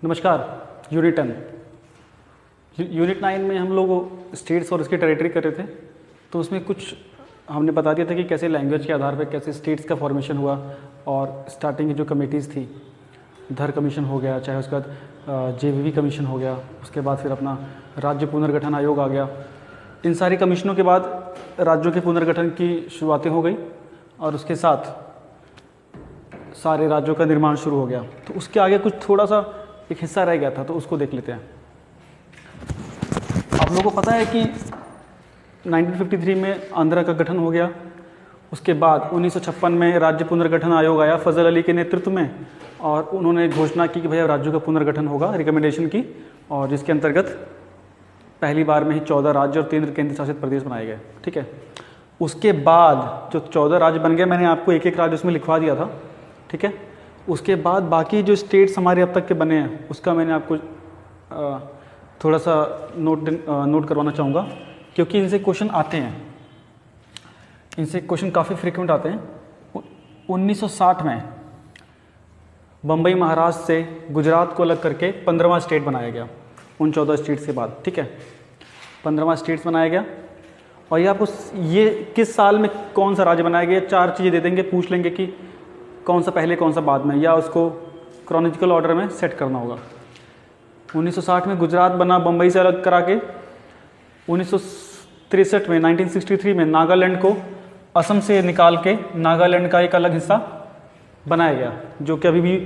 नमस्कार। यूनिट 9 में हम लोग स्टेट्स और उसकी टेरिटरी कर रहे थे। तो उसमें कुछ हमने बता दिया था कि कैसे लैंग्वेज के आधार पर कैसे स्टेट्स का फॉर्मेशन हुआ और स्टार्टिंग की जो कमेटीज़ थी, धर कमीशन हो गया, चाहे उसके बाद जेवीवी कमीशन हो गया, उसके बाद फिर अपना राज्य पुनर्गठन आयोग आ गया। इन सारी कमीशनों के बाद राज्यों के पुनर्गठन की शुरुआतें हो गई और उसके साथ सारे राज्यों का निर्माण शुरू हो गया। तो उसके आगे कुछ थोड़ा सा एक हिस्सा रह गया था, तो उसको देख लेते हैं। आप लोगों को पता है कि 1953 में आंध्र का गठन हो गया। उसके बाद 1956 में राज्य पुनर्गठन आयोग आया फजल अली के नेतृत्व में, और उन्होंने घोषणा की कि भैया राज्यों का पुनर्गठन होगा, रिकमेंडेशन की, और जिसके अंतर्गत पहली बार में ही 14 राज्य और 3 केंद्र शासित प्रदेश बनाए गए। ठीक है। उसके बाद जो 14 राज्य बन गए, मैंने आपको एक एक राज्य उसमें लिखवा दिया था। ठीक है। उसके बाद बाकी जो स्टेट्स हमारे अब तक के बने हैं उसका मैंने आपको थोड़ा सा नोट करवाना चाहूँगा, क्योंकि इनसे क्वेश्चन आते हैं, इनसे क्वेश्चन काफ़ी फ्रीक्वेंट आते हैं। 1960 में बम्बई महाराष्ट्र से गुजरात को अलग करके 15वां स्टेट बनाया गया उन 14 स्टेट्स के बाद। ठीक है। 15वां स्टेट्स बनाया गया। और ये आपको ये किस साल में कौन सा राज्य बनाया गया, 4 चीज़ें दे देंगे, पूछ लेंगे कि कौन सा पहले कौन सा बाद में, या उसको क्रोनोलॉजिकल ऑर्डर में सेट करना होगा। 1960 में गुजरात बना बम्बई से अलग करा के। 1963 में 1963 में नागालैंड को असम से निकाल के नागालैंड का एक अलग हिस्सा बनाया गया, जो कि अभी भी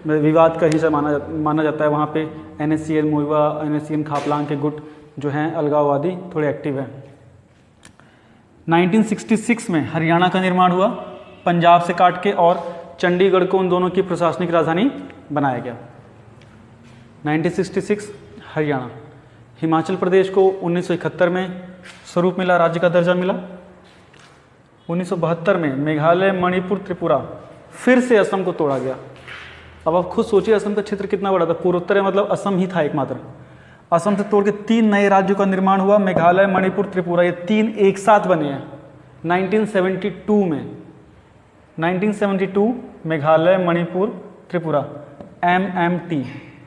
विवाद का हिस्सा माना जाता है। वहाँ पे NSCN मोइवा, NSCN खापलांग के गुट जो हैं अलगाववादी थोड़े एक्टिव हैं। 1966 में हरियाणा का निर्माण हुआ, पंजाब से काट के, और चंडीगढ़ को उन दोनों की प्रशासनिक राजधानी बनाया गया। 1966 हरियाणा। हिमाचल प्रदेश को 1971 में स्वरूप मिला, राज्य का दर्जा मिला। 1972 में मेघालय, मणिपुर, त्रिपुरा, फिर से असम को तोड़ा गया। अब आप खुद सोचिए असम का क्षेत्र कितना बड़ा था, पूर्वोत्तर मतलब असम ही था एकमात्र। असम से तोड़ के 3 नए राज्यों का निर्माण हुआ, मेघालय, मणिपुर, त्रिपुरा, ये 3 एक साथ बने हैं 1972 में। 1972 मेघालय, मणिपुर, त्रिपुरा, MMT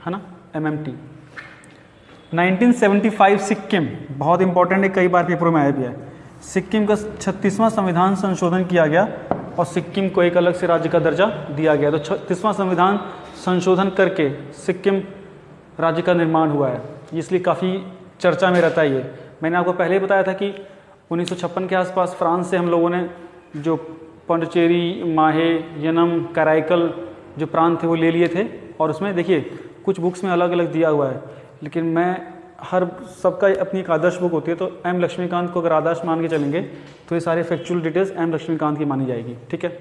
है ना, MMT। 1975 सिक्किम, बहुत इंपॉर्टेंट है, कई बार पेपरों में आया भी है। सिक्किम का 36वां संविधान संशोधन किया गया और सिक्किम को एक अलग से राज्य का दर्जा दिया गया। तो 36वां संविधान संशोधन करके सिक्किम राज्य का निर्माण हुआ है, इसलिए काफ़ी चर्चा में रहता है ये। मैंने आपको पहले ही बताया था कि 1956 के आसपास फ्रांस से हम लोगों ने जो पौंडीचेरी, माहे, यनम, कराईकल जो प्रांत थे वो ले लिए थे। और उसमें देखिए कुछ बुक्स में अलग अलग दिया हुआ है, लेकिन मैं हर सबका अपनी एक आदर्श बुक होती है, तो M लक्ष्मीकांत को अगर आदर्श मान के चलेंगे तो ये सारे फैक्चुअल डिटेल्स M लक्ष्मीकांत की मानी जाएगी। ठीक है।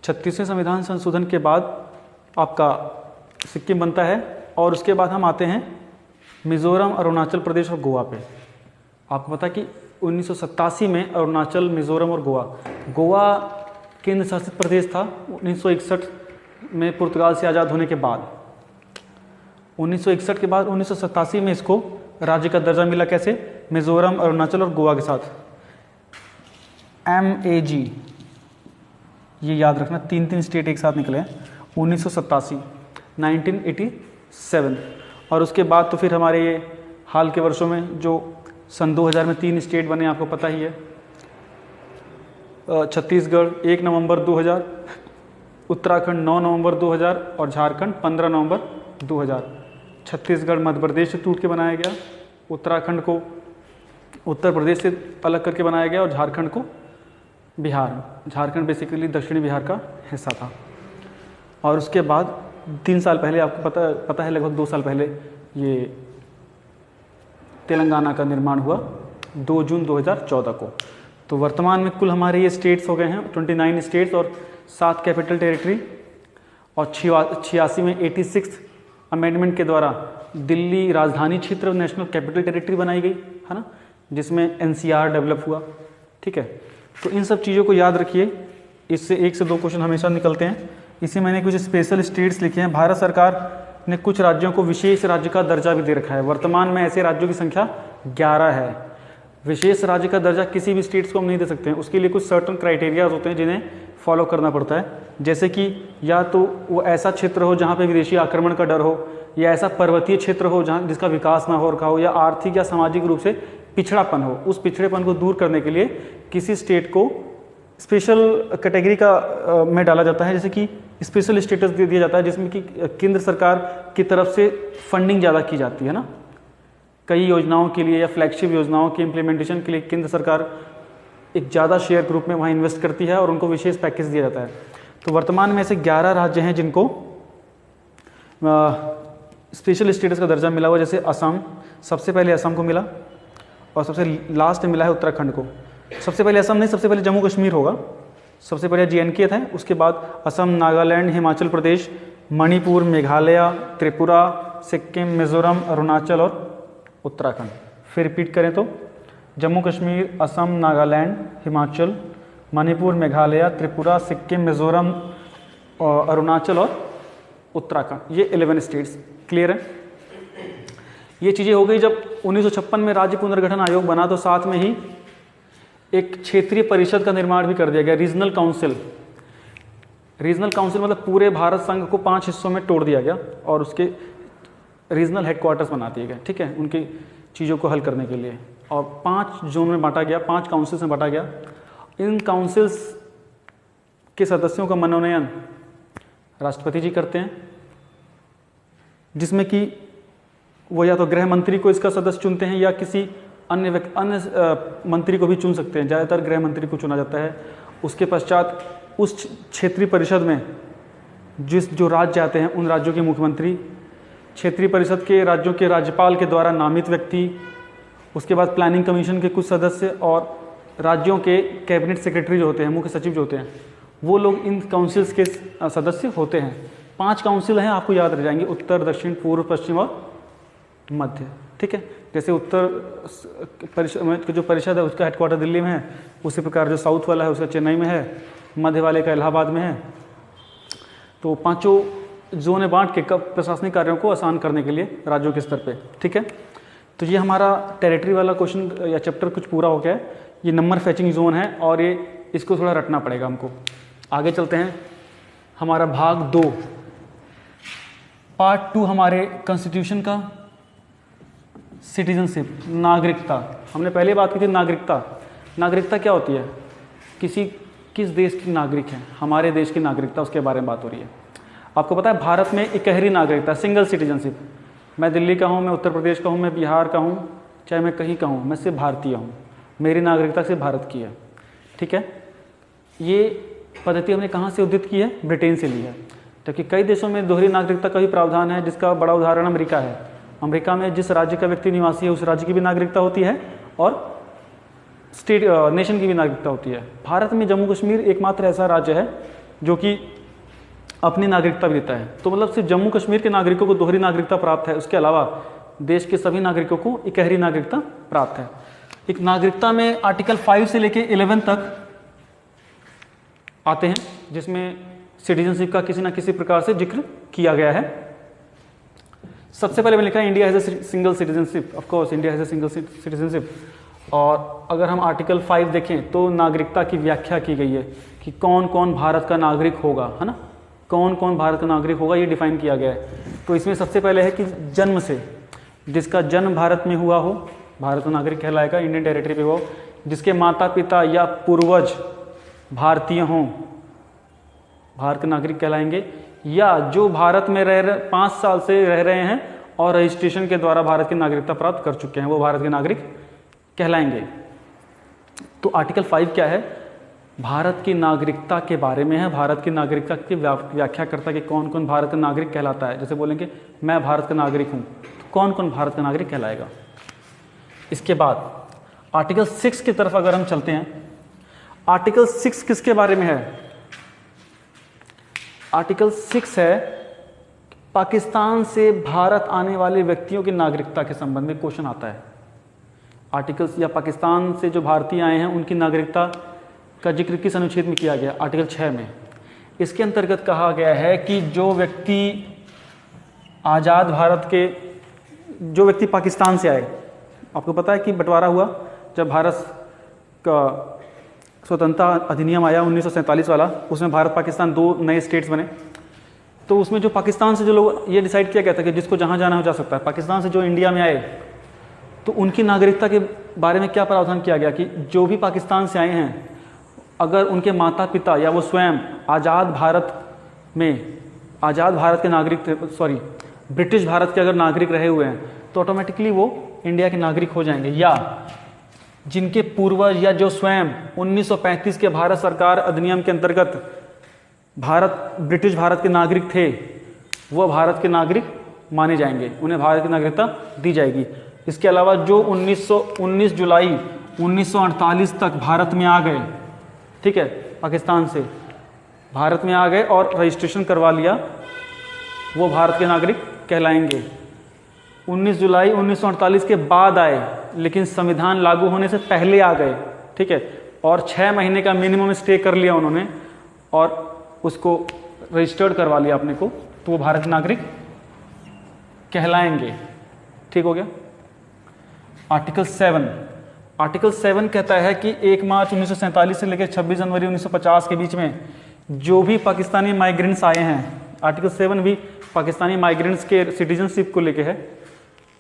36वें संविधान संशोधन के बाद आपका सिक्किम बनता है, और उसके बाद हम आते हैं मिज़ोरम, अरुणाचल प्रदेश और गोवा पे। आपको पता कि 1987 में अरुणाचल, मिज़ोरम और गोवा केंद्र शासित प्रदेश था 1961 में पुर्तगाल से आज़ाद होने के बाद। 1961 के बाद 1987 में इसको राज्य का दर्जा मिला। कैसे? मिज़ोरम, अरुणाचल और गोवा के साथ। MAG, ये याद रखना, 3 स्टेट एक साथ निकले हैं। 1987, 1987। और उसके बाद तो फिर हमारे ये हाल के वर्षों में जो सन 2000 में 3 स्टेट बने, आपको पता ही है। छत्तीसगढ़ 1 नवंबर 2000, उत्तराखंड 9 नवंबर 2000 और झारखंड 15 नवंबर 2000। छत्तीसगढ़ मध्य प्रदेश से टूट के बनाया गया, उत्तराखंड को उत्तर प्रदेश से अलग करके बनाया गया, और झारखंड को बिहार। झारखंड बेसिकली दक्षिणी बिहार का हिस्सा था। और उसके बाद 3 साल पहले, आपको पता है लगभग 2 साल पहले, ये तेलंगाना का निर्माण हुआ 2 जून 2014 को। तो वर्तमान में कुल हमारे ये स्टेट्स हो गए हैं 29 स्टेट्स और 7 कैपिटल टेरिटरी। और 86 में 86 अमेंडमेंट के द्वारा दिल्ली राजधानी क्षेत्र नेशनल कैपिटल टेरिटरी बनाई गई है ना, जिसमें NCR डेवलप हुआ। ठीक है। तो इन सब चीज़ों को याद रखिए, इससे 1 से 2 क्वेश्चन हमेशा निकलते हैं। इसी मैंने कुछ स्पेशल स्टेट्स लिखे हैं। भारत सरकार ने कुछ राज्यों को विशेष राज्य का दर्जा भी दे रखा है। वर्तमान में ऐसे राज्यों की संख्या 11 है। विशेष राज्य का दर्जा किसी भी स्टेट्स को हम नहीं दे सकते हैं, उसके लिए कुछ सर्टन क्राइटेरियाज होते हैं जिन्हें फॉलो करना पड़ता है। जैसे कि या तो वो ऐसा क्षेत्र हो जहाँ पे विदेशी आक्रमण का डर हो, या ऐसा पर्वतीय क्षेत्र हो जहाँ जिसका विकास ना हो रखा हो, या आर्थिक या सामाजिक रूप से पिछड़ापन हो। उस पिछड़ेपन को दूर करने के लिए किसी स्टेट को स्पेशल कैटेगरी का में डाला जाता है, जैसे कि स्पेशल स्टेटस दे दिया जाता है, जिसमें कि केंद्र सरकार की तरफ से फंडिंग ज़्यादा की जाती है ना। कई योजनाओं के लिए या फ्लैगशिप योजनाओं के इम्प्लीमेंटेशन के लिए केंद्र सरकार एक ज़्यादा शेयर के रूप में वहाँ इन्वेस्ट करती है और उनको विशेष पैकेज दिया जाता है। तो वर्तमान में ऐसे 11 राज्य हैं जिनको स्पेशल स्टेटस का दर्जा मिला हुआ। जैसे असम, सबसे पहले असम को मिला और सबसे लास्ट में मिला है उत्तराखंड को। सबसे पहले असम नहीं, सबसे पहले जम्मू कश्मीर होगा। सबसे पहले JNK था, उसके बाद असम, नागालैंड, हिमाचल प्रदेश, मणिपुर, मेघालय, त्रिपुरा, सिक्किम, मिजोरम, अरुणाचल और उत्तराखंड। फिर रिपीट करें तो जम्मू कश्मीर, असम, नागालैंड, हिमाचल, मणिपुर, मेघालय, त्रिपुरा, सिक्किम, मिजोरम, अरुणाचल और उत्तराखंड। ये 11 स्टेट्स। क्लियर है? ये चीज़ें हो गई। जब 1956 में राज्य पुनर्गठन आयोग बना तो साथ में ही एक क्षेत्रीय परिषद का निर्माण भी कर दिया गया, रीजनल काउंसिल। रीजनल काउंसिल मतलब पूरे भारत संघ को 5 हिस्सों में तोड़ दिया गया और उसके रीजनल हेडक्वार्टर्स बना दिए गए, ठीक है, उनकी चीज़ों को हल करने के लिए। और 5 जोन में बांटा गया, 5 काउंसिल्स में बांटा गया। इन काउंसिल्स के सदस्यों का मनोनयन राष्ट्रपति जी करते हैं, जिसमें कि वो या तो गृह मंत्री को इसका सदस्य चुनते हैं या किसी अन्य मंत्री को भी चुन सकते हैं। ज़्यादातर गृह मंत्री को चुना जाता है। उसके पश्चात उस क्षेत्रीय परिषद में जो राज्य आते हैं उन राज्यों के मुख्यमंत्री, क्षेत्रीय परिषद के राज्यों के राज्यपाल के द्वारा नामित व्यक्ति, उसके बाद प्लानिंग कमीशन के कुछ सदस्य और राज्यों के कैबिनेट सेक्रेटरी जो होते हैं, मुख्य सचिव जो होते हैं, वो लोग इन काउंसिल्स के सदस्य होते हैं। 5 काउंसिल हैं, आपको याद रह जाएंगे, उत्तर, दक्षिण, पूर्व, पश्चिम और मध्य, ठीक है। जैसे उत्तर जो परिषद है उसका हेडक्वार्टर दिल्ली में है, उसी प्रकार जो साउथ वाला है उसका चेन्नई में है, मध्य वाले का इलाहाबाद में है। तो 5 जोन में बांट के प्रशासनिक कार्यों को आसान करने के लिए राज्यों के स्तर पे, ठीक है। तो ये हमारा टेरिटरी वाला क्वेश्चन या चैप्टर कुछ पूरा हो गया है। ये नंबर फैचिंग जोन है और ये इसको थोड़ा रटना पड़ेगा हमको। आगे चलते हैं, हमारा भाग 2 पार्ट 2 हमारे कॉन्स्टिट्यूशन का, सिटीजनशिप, नागरिकता। हमने पहले बात की थी नागरिकता। नागरिकता क्या होती है? किस देश की नागरिक हैं, हमारे देश की नागरिकता, उसके बारे में बात हो रही है। आपको पता है भारत में इकहरी नागरिकता, सिंगल सिटीजनशिप। मैं दिल्ली का हूँ, मैं उत्तर प्रदेश का हूँ, मैं बिहार का हूँ, चाहे मैं कहीं का हूँ, मैं सिर्फ भारतीय हूँ, मेरी नागरिकता सिर्फ भारत की है, ठीक है। ये पद्धति हमने कहाँ से उद्धृत की है? ब्रिटेन से ली है। क्योंकि कई देशों में दोहरी नागरिकता का भी प्रावधान है, जिसका बड़ा उदाहरण अमेरिका है। अमेरिका में जिस राज्य का व्यक्ति निवासी है उस राज्य की भी नागरिकता होती है और स्टेट नेशन की भी नागरिकता होती है। भारत में जम्मू कश्मीर एकमात्र ऐसा राज्य है जो कि अपनी नागरिकता भी देता है। तो मतलब सिर्फ जम्मू कश्मीर के नागरिकों को दोहरी नागरिकता प्राप्त है, उसके अलावा देश के सभी नागरिकों को इकहरी नागरिकता प्राप्त है। एक नागरिकता में आर्टिकल 5 से लेकर 11 तक आते हैं, जिसमें सिटीजनशिप का किसी न किसी प्रकार से जिक्र किया गया है। सबसे पहले मैंने लिखा है India has a single citizenship. Of course India has a single citizenship. और अगर हम आर्टिकल 5 देखें तो नागरिकता की व्याख्या की गई है कि कौन कौन भारत का नागरिक होगा, है ना, कौन कौन भारत का नागरिक होगा, ये डिफाइन किया गया है। तो इसमें सबसे पहले है कि जन्म से, जिसका जन्म भारत में हुआ हो, भारत का नागरिक कहलाएगा, इंडियन टेरिटरी पे हो। जिसके माता पिता या पूर्वज भारतीय हों, भारत के नागरिक कहलाएंगे। या जो भारत में 5 साल से रह रहे हैं और रजिस्ट्रेशन के द्वारा भारत की नागरिकता प्राप्त कर चुके हैं, वो भारत के नागरिक कहलाएंगे। तो आर्टिकल 5 क्या है? भारत की नागरिकता के बारे में है। भारत की नागरिकता की व्याख्या करता है कि कौन कौन भारत का नागरिक कहलाता है। जैसे बोलेंगे मैं भारत का नागरिक हूँ, तो कौन कौन भारत का नागरिक कहलाएगा। इसके बाद आर्टिकल 6 की तरफ अगर हम चलते हैं, आर्टिकल 6 किसके बारे में है? आर्टिकल 6 है पाकिस्तान से भारत आने वाले व्यक्तियों की नागरिकता के संबंध में क्वेश्चन आता है। आर्टिकल्स या पाकिस्तान से जो भारतीय आए हैं उनकी नागरिकता का जिक्र किस अनुच्छेद में किया गया? आर्टिकल 6 में। इसके अंतर्गत कहा गया है कि जो व्यक्ति आज़ाद भारत के, जो व्यक्ति पाकिस्तान से आए, आपको पता है कि बंटवारा हुआ, जब भारत का स्वतंत्रता अधिनियम आया 1947 वाला, उसमें भारत पाकिस्तान 2 नए स्टेट्स बने। तो उसमें जो पाकिस्तान से जो लोग, ये डिसाइड किया गया था कि जिसको जहाँ जाना हो जा सकता है। पाकिस्तान से जो इंडिया में आए तो उनकी नागरिकता के बारे में क्या प्रावधान किया गया कि जो भी पाकिस्तान से आए हैं, अगर उनके माता पिता या वो स्वयं आज़ाद भारत के नागरिक थे, सॉरी ब्रिटिश भारत के अगर नागरिक रहे हुए हैं, तो ऑटोमेटिकली वो इंडिया के नागरिक हो जाएंगे। या जिनके पूर्वज या जो स्वयं 1935 के भारत सरकार अधिनियम के अंतर्गत ब्रिटिश भारत के नागरिक थे, वह भारत के नागरिक माने जाएंगे, उन्हें भारत की नागरिकता दी जाएगी। इसके अलावा जो 19 जुलाई 1948 तक भारत में आ गए, ठीक है, पाकिस्तान से भारत में आ गए और रजिस्ट्रेशन करवा लिया, वो भारत के नागरिक कहलाएंगे। 19 जुलाई 1948 के बाद आए लेकिन संविधान लागू होने से पहले आ गए, ठीक है, और 6 महीने का मिनिमम स्टे कर लिया उन्होंने और उसको रजिस्टर्ड करवा लिया अपने को, तो वो भारत के नागरिक कहलाएंगे। ठीक हो गया। आर्टिकल 7 कहता है कि 1 मार्च 1947 से लेकर 26 जनवरी 1950 के बीच में जो भी पाकिस्तानी माइग्रेंट्स आए हैं, आर्टिकल 7 भी पाकिस्तानी माइग्रेंट्स के सिटीजनशिप को लेके है।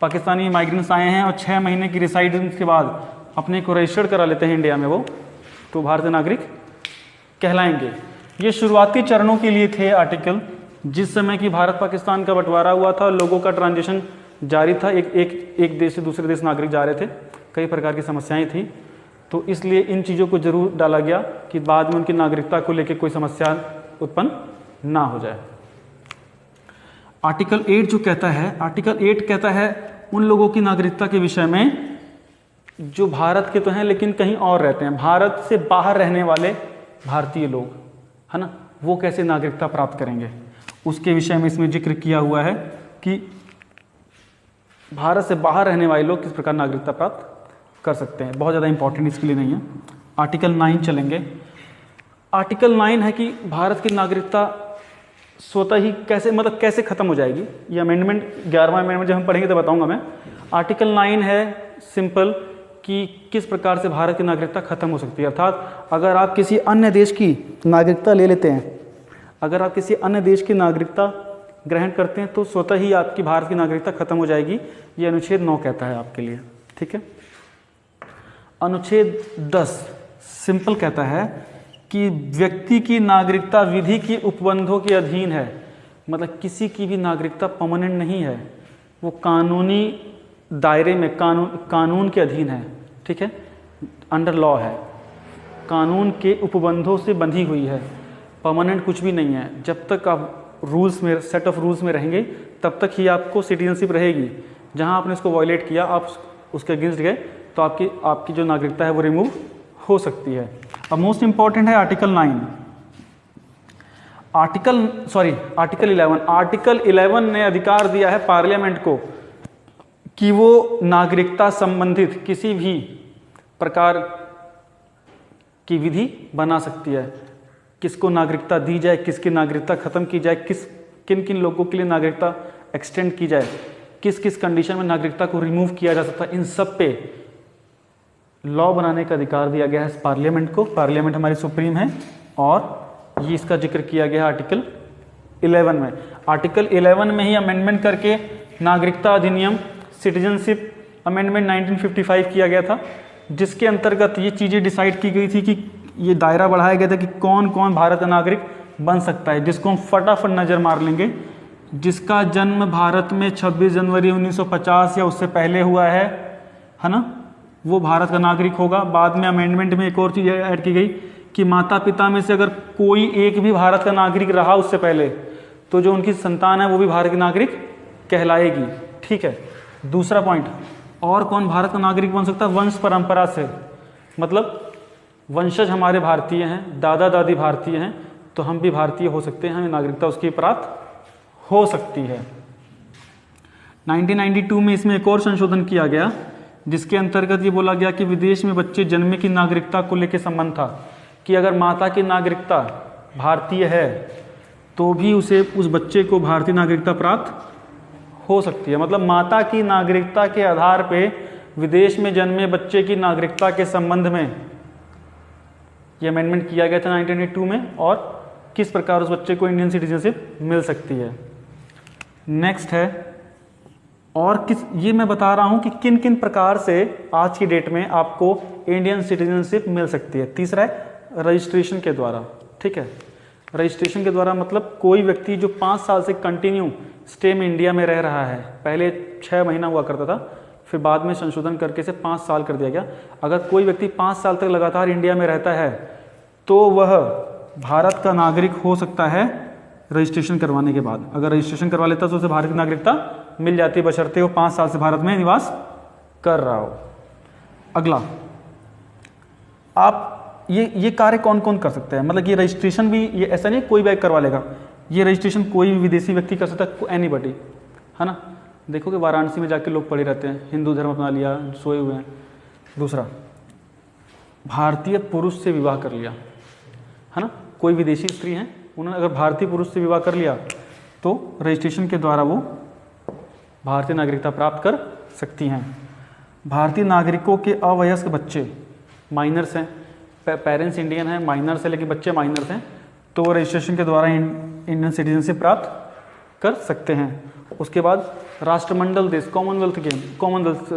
पाकिस्तानी माइग्रेंट्स आए हैं और 6 महीने की रेसिडेंस के बाद अपने को रजिस्टर्ड करा लेते हैं इंडिया में, वो तो भारतीय नागरिक कहलाएंगे। ये शुरुआती चरणों के लिए थे आर्टिकल, जिस समय कि भारत पाकिस्तान का बंटवारा हुआ था, लोगों का ट्रांजिशन जारी था, एक देश से दूसरे देश नागरिक जा रहे थे, कई प्रकार की समस्याएं थी, तो इसलिए इन चीज़ों को जरूर डाला गया कि बाद में उनकी नागरिकता को लेकर कोई समस्या उत्पन्न ना हो जाए। आर्टिकल 8 जो कहता है, आर्टिकल 8 कहता है उन लोगों की नागरिकता के विषय में जो भारत के तो हैं लेकिन कहीं और रहते हैं, भारत से बाहर रहने वाले भारतीय लोग, है ना, वो कैसे नागरिकता प्राप्त करेंगे, उसके विषय में इसमें जिक्र किया हुआ है कि भारत से बाहर रहने वाले लोग किस प्रकार नागरिकता प्राप्त कर सकते हैं। बहुत ज़्यादा इंपॉर्टेंट इसके लिए नहीं है। आर्टिकल 9 चलेंगे। आर्टिकल 9 है कि भारत की नागरिकता स्वतः ही कैसे खत्म हो जाएगी। ये अमेंडमेंट 11वां अमेंडमेंट जब हम पढ़ेंगे तो बताऊंगा मैं। आर्टिकल 9 है सिंपल कि किस प्रकार से भारत की नागरिकता खत्म हो सकती है। अर्थात अगर आप किसी अन्य देश की नागरिकता ले लेते हैं, अगर आप किसी अन्य देश की नागरिकता ग्रहण करते हैं तो स्वतः ही आपकी भारत की नागरिकता खत्म हो जाएगी। ये अनुच्छेद 9 कहता है आपके लिए, ठीक है। अनुच्छेद 10 सिंपल कहता है कि व्यक्ति की नागरिकता विधि की उपबंधों के अधीन है। मतलब किसी की भी नागरिकता परमानेंट नहीं है, वो कानूनी दायरे में कानून के अधीन है, ठीक है, अंडर लॉ है, कानून के उपबंधों से बंधी हुई है, परमानेंट कुछ भी नहीं है। जब तक आप रूल्स में, सेट ऑफ रूल्स में रहेंगे तब तक ही आपको सिटीजनशिप रहेगी। जहां आपने उसको वायलेट किया, आप उसके अगेंस्ट गए तो आपकी जो नागरिकता है वो रिमूव हो सकती है। अब मोस्ट इंपॉर्टेंट है आर्टिकल 9, आर्टिकल 11। आर्टिकल 11 ने अधिकार दिया है पार्लियामेंट को कि वो नागरिकता संबंधित किसी भी प्रकार की विधि बना सकती है, किसको नागरिकता दी जाए, किसकी नागरिकता खत्म की जाए, किन किन लोगों के लिए नागरिकता एक्सटेंड की जाए, किस किस कंडीशन में नागरिकता को रिमूव किया जा सकता है, इन सब पे लॉ बनाने का अधिकार दिया गया है पार्लियामेंट को। पार्लियामेंट हमारी सुप्रीम है और ये इसका जिक्र किया गया है आर्टिकल 11 में। आर्टिकल 11 में ही अमेंडमेंट करके नागरिकता अधिनियम सिटीजनशिप अमेंडमेंट 1955 किया गया था, जिसके अंतर्गत ये चीज़ें डिसाइड की गई थी कि ये दायरा बढ़ाया गया था कि कौन कौन भारत का नागरिक बन सकता है, जिसको हम फटाफट नज़र मार लेंगे। जिसका जन्म भारत में 26 जनवरी 1950 या उससे पहले हुआ है ना, वो भारत का नागरिक होगा। बाद में अमेंडमेंट में एक और चीज़ ऐड की गई कि माता पिता में से अगर कोई एक भी भारत का नागरिक रहा उससे पहले, तो जो उनकी संतान है वो भी भारत की नागरिक कहलाएगी, ठीक है। दूसरा पॉइंट, और कौन भारत का नागरिक बन सकता है? वंश परंपरा से, मतलब वंशज हमारे भारतीय हैं, दादा दादी भारतीय हैं, तो हम भी भारतीय हो सकते हैं, हमें नागरिकता उसकी प्राप्त हो सकती है। 1992 में इसमें एक और संशोधन किया गया, जिसके अंतर्गत ये बोला गया कि विदेश में बच्चे जन्मे की नागरिकता को लेकर संबंध था कि अगर माता की नागरिकता भारतीय है तो भी उस बच्चे को भारतीय नागरिकता प्राप्त हो सकती है। मतलब माता की नागरिकता के आधार पे विदेश में जन्मे बच्चे की नागरिकता के संबंध में ये अमेंडमेंट किया गया था 1982 में, और किस प्रकार उस बच्चे को इंडियन सिटीजनशिप मिल सकती है। नेक्स्ट है, और किस, ये मैं बता रहा हूं कि किन किन प्रकार से आज की डेट में आपको इंडियन सिटीजनशिप मिल सकती है। तीसरा है रजिस्ट्रेशन के द्वारा, ठीक है। रजिस्ट्रेशन के द्वारा मतलब कोई व्यक्ति जो 5 साल से कंटिन्यू स्टे में इंडिया में रह रहा है, पहले 6 महीना हुआ करता था, फिर बाद में संशोधन करके इसे 5 साल कर दिया गया। अगर कोई व्यक्ति 5 साल तक लगातार इंडिया में रहता है तो वह भारत का नागरिक हो सकता है रजिस्ट्रेशन करवाने के बाद। अगर रजिस्ट्रेशन करवा लेता तो उसे भारत की नागरिकता मिल जाती है, बशर्ते वो 5 साल से भारत में निवास कर रहा हो। अगला, आप ये कार्य कौन कौन कर सकते हैं, मतलब ये रजिस्ट्रेशन भी, ये ऐसा नहीं कोई भी करवा लेगा, ये रजिस्ट्रेशन कोई भी विदेशी व्यक्ति कर सकता है, एनीबॉडी, है ना। देखो कि वाराणसी में जाके लोग पड़े रहते हैं, हिंदू धर्म अपना लिया, सोए हुए हैं। दूसरा, भारतीय पुरुष से विवाह कर लिया, है ना, कोई विदेशी स्त्री हैं, उन्होंने अगर भारतीय पुरुष से विवाह कर लिया तो रजिस्ट्रेशन के द्वारा वो भारतीय नागरिकता प्राप्त कर सकती हैं। भारतीय नागरिकों के अवयस्क बच्चे, माइनर्स हैं, पेरेंट्स इंडियन हैं, माइनर्स है लेकिन बच्चे माइनर्स हैं, तो वो रजिस्ट्रेशन के द्वारा इंडियन सिटीजनशिप प्राप्त कर सकते हैं। उसके बाद राष्ट्रमंडल देश, कॉमनवेल्थ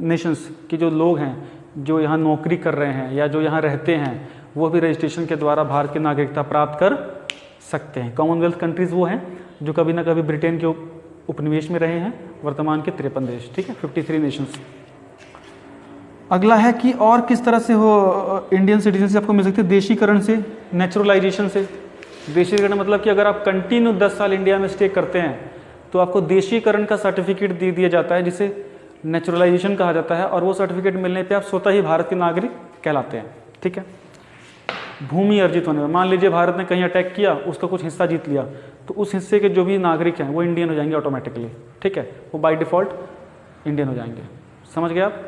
नेशंस के जो लोग हैं, जो यहाँ नौकरी कर रहे हैं या जो यहाँ रहते हैं, वो भी रजिस्ट्रेशन के द्वारा भारत की नागरिकता प्राप्त कर सकते हैं। कॉमनवेल्थ कंट्रीज़ वो हैं जो कभी ना कभी ब्रिटेन के उपनिवेश में रहे हैं, वर्तमान के 53 देश, ठीक है, 53 नेशंस। अगला है कि और किस तरह से हो इंडियन सिटीजनशिप आपको मिल सकती है, देशीकरण से, नेचुरलाइजेशन से। देशीकरण मतलब कि अगर आप कंटिन्यू 10 साल इंडिया में स्टे करते हैं तो आपको देशीकरण का सर्टिफिकेट दे दिया जाता है, जिसे नेचुरलाइजेशन कहा जाता है, और वो सर्टिफिकेट मिलने पे आप स्वतः ही भारत के नागरिक कहलाते हैं, ठीक है। भूमि अर्जित होने में, मान लीजिए भारत ने कहीं अटैक किया, उसका कुछ हिस्सा जीत लिया, तो उस हिस्से के जो भी नागरिक हैं वो इंडियन हो जाएंगे ऑटोमेटिकली, ठीक है, वो बाय डिफ़ॉल्ट इंडियन हो जाएंगे। समझ गए आप।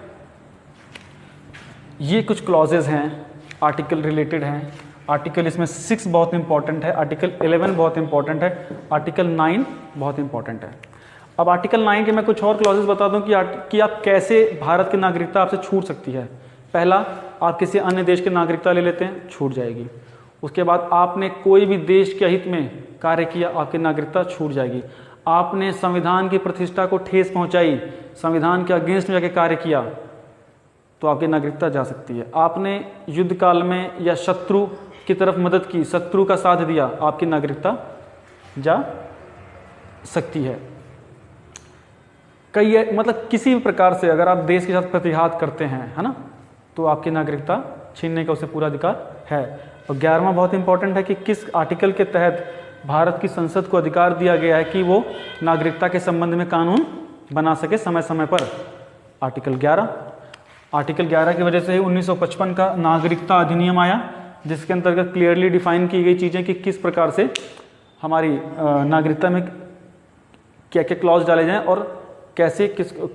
ये कुछ क्लॉजेज हैं, आर्टिकल रिलेटेड हैं। आर्टिकल इसमें 6 बहुत इंपॉर्टेंट है, आर्टिकल 11 बहुत इंपॉर्टेंट है, आर्टिकल 9 बहुत इंपॉर्टेंट है। अब आर्टिकल 9 के मैं कुछ और क्लॉजेज बता दूं कि आप कैसे भारत की नागरिकता आपसे छूट सकती है। पहला, आप किसी अन्य देश की नागरिकता ले लेते हैं, छूट जाएगी। उसके बाद आपने कोई भी देश के हित में कार्य किया, आपकी नागरिकता छूट जाएगी। आपने संविधान की प्रतिष्ठा को ठेस पहुंचाई, संविधान के अगेंस्ट में जाके कार्य किया, तो आपकी नागरिकता जा सकती है। आपने युद्ध काल में या शत्रु की तरफ मदद की, शत्रु का साथ दिया, आपकी नागरिकता जा सकती है। कई मतलब किसी भी प्रकार से अगर आप देश के साथ प्रतिघात करते हैं, है ना, तो आपकी नागरिकता छीनने का उसे पूरा अधिकार है। और 11वां बहुत इंपॉर्टेंट है कि किस आर्टिकल के तहत भारत की संसद को अधिकार दिया गया है कि वो नागरिकता के संबंध में कानून बना सके समय समय पर। आर्टिकल 11, आर्टिकल 11 की वजह से ही 1955 का नागरिकता अधिनियम आया, जिसके अंतर्गत क्लियरली डिफाइन की गई चीज़ें कि किस प्रकार से हमारी नागरिकता में क्या क्या क्लॉज डाले जाएं और कैसे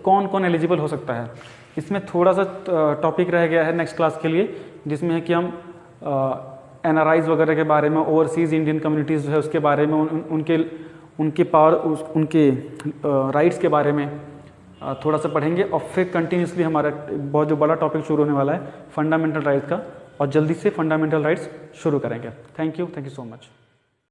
कौन कौन एलिजिबल हो सकता है। इसमें थोड़ा सा टॉपिक रह गया है नेक्स्ट क्लास के लिए, जिसमें है कि हम एनआरआईज वगैरह के बारे में, ओवरसीज़ इंडियन कम्युनिटीज़ जो है उसके बारे में, उनके पावर, उनके राइट्स के बारे में थोड़ा सा पढ़ेंगे। और फिर कंटिन्यूसली हमारा बहुत जो बड़ा टॉपिक शुरू होने वाला है फंडामेंटल राइट्स का, और जल्दी से फंडामेंटल राइट्स शुरू करेंगे। Thank you so much.